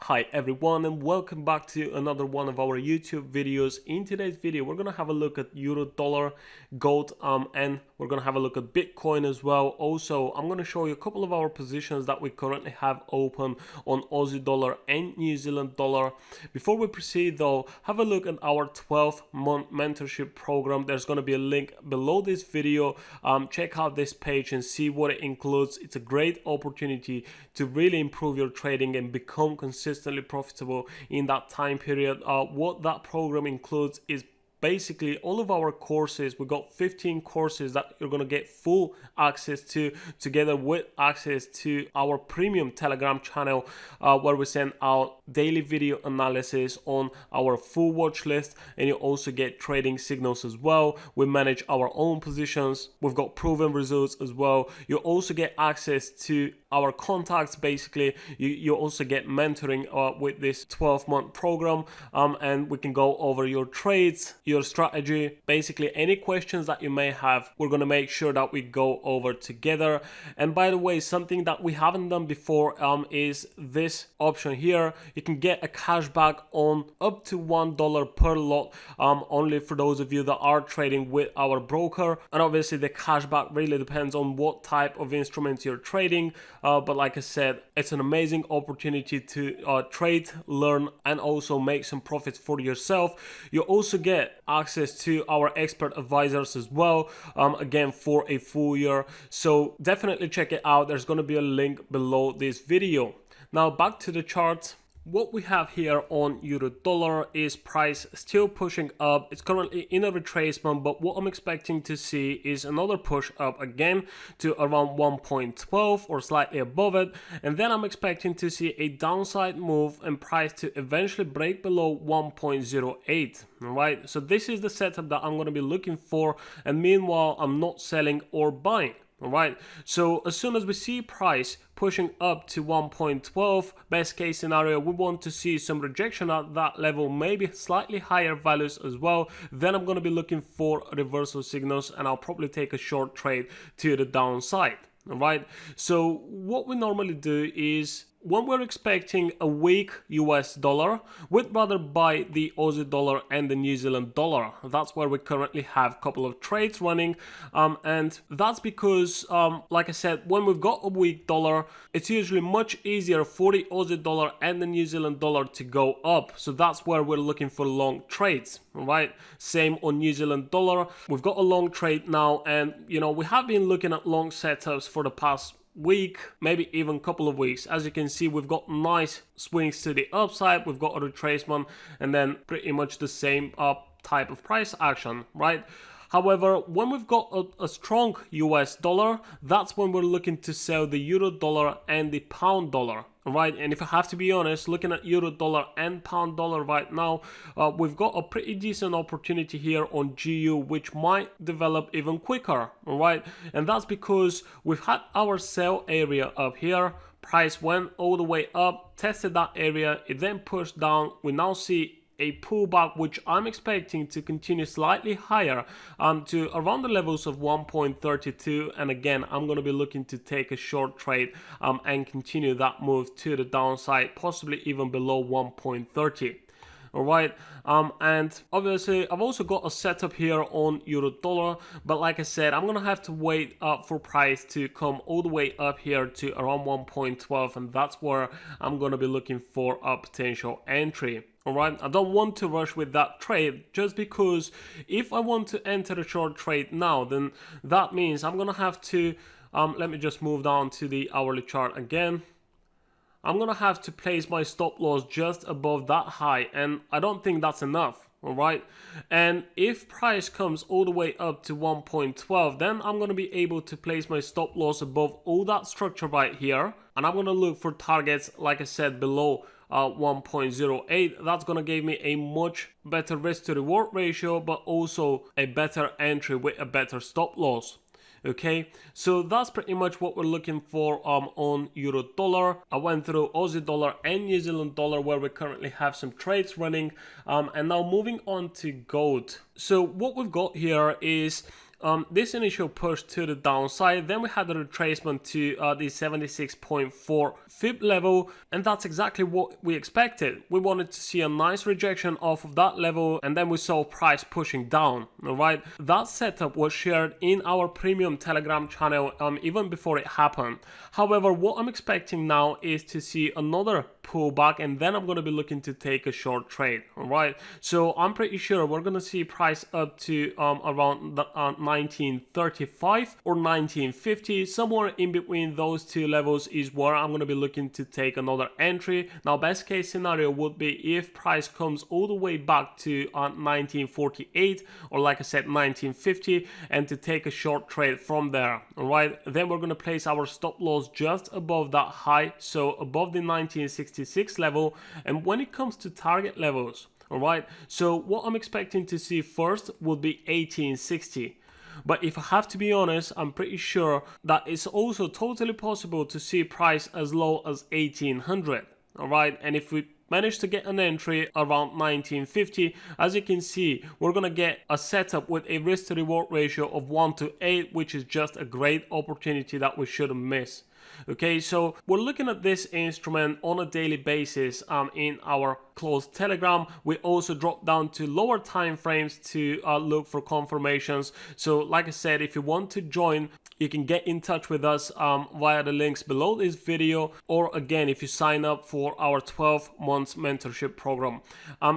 Hi everyone, and welcome back to another one of our YouTube videos. In today's video we're gonna have a look at euro, dollar, gold, and we're gonna have a look at Bitcoin as well. Also, I'm gonna show you a couple of our positions that we currently have open on Aussie dollar and New Zealand dollar. Before we proceed though, have a look at our 12-month mentorship program. There's gonna be a link below this video. Check out this page and see what it includes. It's a great opportunity to really improve your trading and become consistently profitable in that time period. What that program includes is basically all of our courses. We got 15 courses that you're going to get full access to, together with access to our premium Telegram channel, where we send out daily video analysis on our full watch list, and you also get trading signals as well. We manage our own positions. We've got proven results as well. You also get access to our contacts. Basically, you also get mentoring with this 12-month program, and we can go over your trades, your strategy, basically any questions that you may have. We're going to make sure that we go over together. And by the way, something that we haven't done before is this option here. You can get a cashback on up to $1 per lot, only for those of you that are trading with our broker. And obviously the cashback really depends on what type of instrument you're trading, but like I said, it's an amazing opportunity to trade, learn, and also make some profits for yourself. You also get access to our expert advisors as well, again for a full year. So definitely check it out. There's going to be a link below this video. Now back to the chart. What we have here on euro dollar is price still pushing up. It's currently in a retracement, but what I'm expecting to see is another push up again to around 1.12 or slightly above it, and then I'm expecting to see a downside move and price to eventually break below 1.08. all right, so this is the setup that I'm going to be looking for, and meanwhile I'm not selling or buying. All right, so as soon as we see price pushing up to 1.12, best case scenario, we want to see some rejection at that level, maybe slightly higher values as well. Then I'm going to be looking for reversal signals, and I'll probably take a short trade to the downside. All right, so what we normally do is, when we're expecting a weak US dollar, we'd rather buy the Aussie dollar and the New Zealand dollar. That's where we currently have a couple of trades running, and that's because, like I said, when we've got a weak dollar, it's usually much easier for the Aussie dollar and the New Zealand dollar to go up. So that's where we're looking for long trades. All right, same on New Zealand dollar. We've got a long trade now, and you know, we have been looking at long setups for the past week, maybe even a couple of weeks. As you can see, we've got nice swings to the upside, we've got a retracement, and then pretty much the same type of price action, right? However, when we've got a strong US dollar, that's when we're looking to sell the euro dollar and the pound dollar. Right, and if I have to be honest, looking at euro dollar and pound dollar right now, we've got a pretty decent opportunity here on GU, which might develop even quicker. All right, and that's because we've had our sell area up here. Price went all the way up, tested that area, it then pushed down. We now see a pullback, which I'm expecting to continue slightly higher, to around the levels of 1.32, and again I'm going to be looking to take a short trade and continue that move to the downside, possibly even below 1.30. all right, and obviously I've also got a setup here on euro dollar, but like I said, I'm gonna have to wait for price to come all the way up here to around 1.12, and that's where I'm gonna be looking for a potential entry. All right, I don't want to rush with that trade, just because if I want to enter a short trade now, then that means I'm gonna have to let me just move down to the hourly chart again. I'm gonna have to place my stop loss just above that high, and I don't think that's enough. All right, and if price comes all the way up to 1.12, then I'm going to be able to place my stop loss above all that structure right here, and I'm going to look for targets, like I said, below 1.08. That's going to give me a much better risk to reward ratio, but also a better entry with a better stop loss. Okay, so that's pretty much what we're looking for on euro dollar. I went through Aussie dollar and New Zealand dollar, where we currently have some trades running, and now moving on to gold. So what we've got here is this initial push to the downside, then we had a retracement to the 76.4 fib level, and that's exactly what we expected. We wanted to see a nice rejection off of that level, and then we saw price pushing down. All right, that setup was shared in our premium Telegram channel even before it happened. However, what I'm expecting now is to see another pullback, and then I'm going to be looking to take a short trade. All right, so I'm pretty sure we're going to see price up to around 1935 or 1950, somewhere in between those two levels is where I'm going to be looking to take another entry. Now, best case scenario would be if price comes all the way back to 1948, or like I said, 1950, and to take a short trade from there. All right, then we're going to place our stop loss just above that high, so above the 1966 level. And when it comes to target levels, all right, so what I'm expecting to see first would be 1860. But if I have to be honest, I'm pretty sure that it's also totally possible to see price as low as 1800. All right, and if we manage to get an entry around 1950, as you can see, we're gonna get a setup with a risk to reward ratio of 1:8, which is just a great opportunity that we shouldn't miss. Okay, so we're looking at this instrument on a daily basis in our closed Telegram. We also drop down to lower time frames to look for confirmations. So like I said, if you want to join, you can get in touch with us via the links below this video, or again, if you sign up for our 12 months mentorship program.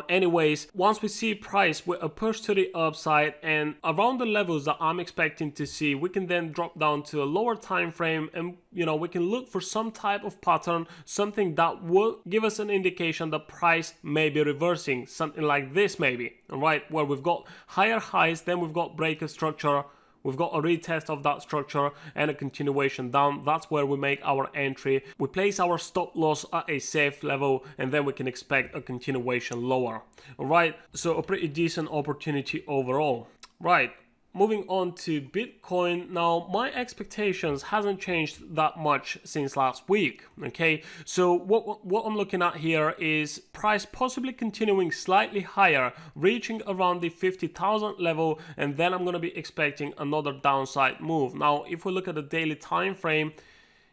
Anyways, once we see price with a push to the upside and around the levels that I'm expecting to see, we can then drop down to a lower time frame, and we can look for some type of pattern, something that will give us an indication that price may be reversing, something like this maybe, all right, where we've got higher highs, then we've got breaker structure, we've got a retest of that structure and a continuation down. That's where we make our entry. We place our stop loss at a safe level, and then we can expect a continuation lower. All right, so a pretty decent opportunity overall. Right, moving on to Bitcoin. Now, my expectations hasn't changed that much since last week. Okay, so what I'm looking at here is price possibly continuing slightly higher, reaching around the 50,000 level, and then I'm going to be expecting another downside move. Now, if we look at the daily time frame,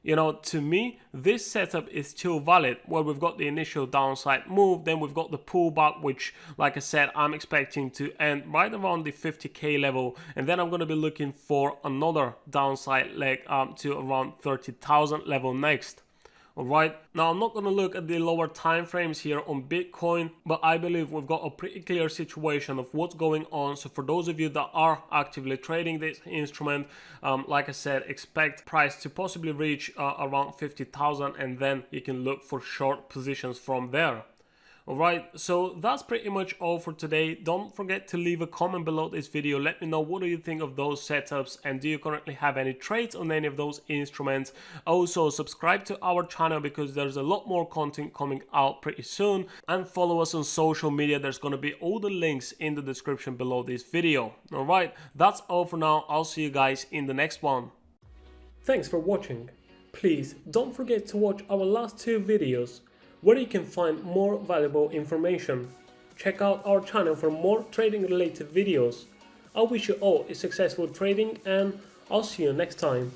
to me, this setup is still valid, where we've got the initial downside move, then we've got the pullback, which, like I said, I'm expecting to end right around the 50k level, and then I'm going to be looking for another downside leg to around 30,000 level next. All right, now I'm not going to look at the lower time frames here on Bitcoin, but I believe we've got a pretty clear situation of what's going on. So for those of you that are actively trading this instrument, like I said, expect price to possibly reach around 50,000, and then you can look for short positions from there. Alright, so that's pretty much all for today. Don't forget to leave a comment below this video. Let me know what do you think of those setups, and do you currently have any trades on any of those instruments. Also, subscribe to our channel because there's a lot more content coming out pretty soon, and follow us on social media. There's going to be all the links in the description below this video. Alright, that's all for now. I'll see you guys in the next one. Thanks for watching. Please don't forget to watch our last two videos, where you can find more valuable information. Check out our channel for more trading related videos. I wish you all a successful trading, and I'll see you next time.